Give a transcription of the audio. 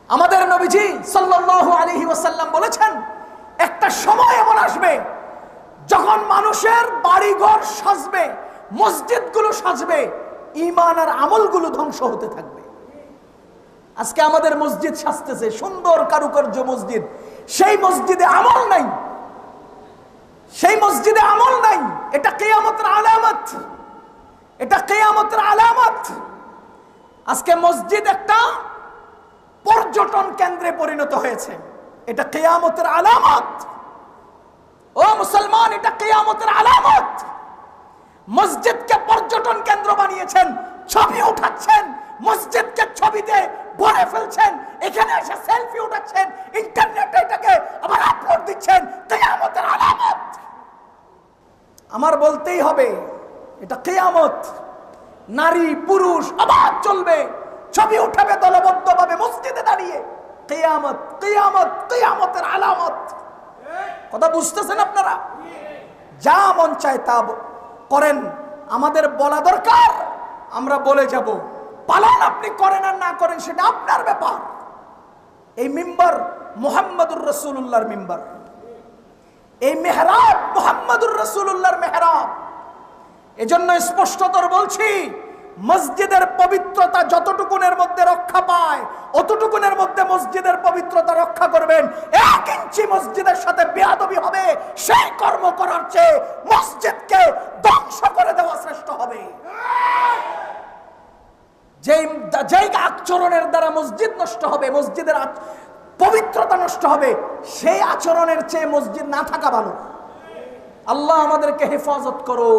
আমাদের নবীজি সাল্লাল্লাহু আলাইহি ওয়াসাল্লাম বলেছেন, একটা সময় এমন আসবে যখন মানুষের বাড়িঘর সাজবে, মসজিদগুলো সাজবে, ঈমান আর আমলগুলো ধ্বংস হতে থাকবে। আজকে আমাদের মসজিদ সাজতেছে, সুন্দর কারুকার্য মসজিদ, সেই মসজিদে আমল নাই, সেই মসজিদে আমল নাই। এটা কিয়ামতের আলামত, এটা কিয়ামতের আলামত। আজকে মসজিদ একটা পর্যটন কেন্দ্রে পরিণত হয়েছে, এটা কিয়ামতের আলামত। ও মুসলমান, এটা কিয়ামতের আলামত। মসজিদকে পর্যটন কেন্দ্র বানিয়েছেন, ছবি উঠাচ্ছেন, মসজিদকে ছবিতে ভরে ফেলছেন, এখানে এসে সেলফি উঠাচ্ছেন, ইন্টারনেটে এটাকে আবার আপলোড দিচ্ছেন, কিয়ামতের আলামত। আমার বলতেই হবে, এটা কিয়ামত। নারী পুরুষ আবার চলবে, ছবি উঠাবে দলবদ্ধভাবে মসজিদে দাঁড়িয়ে। কিয়ামত, কিয়ামত, কিয়ামতের আলামত। কথা বুঝতেছেন আপনারা? যা মন চায় তা করেন, আমাদের বলা দরকার, আমরা বলে যাব। পালন আপনি করেন আর না করেন সেটা আপনার ব্যাপার। এই মিম্বার মুহাম্মদুর রাসূলুল্লাহর মিম্বার, এই মেহরাব মুহাম্মদুর রাসূলুল্লাহর মেহরাব। এজন্য স্পষ্টতর বলছি, মসজিদের পবিত্রতা যতটুকুনের মধ্যে রক্ষা পায়, অতটুকুনের মধ্যে মসজিদের পবিত্রতা রক্ষা করবেন। 1 ইঞ্চি মসজিদের সাথে বেয়াদবি হবে, সেই কর্ম করার চেয়ে মসজিদকে ধ্বংস করে দেওয়া শ্রেষ্ঠ হবে। যেই আচরণের দ্বারা মসজিদ নষ্ট হবে, মসজিদের পবিত্রতা নষ্ট হবে, সেই আচরণের চেয়ে মসজিদ না থাকা ভালো। আল্লাহ আমাদেরকে হেফাজত করো।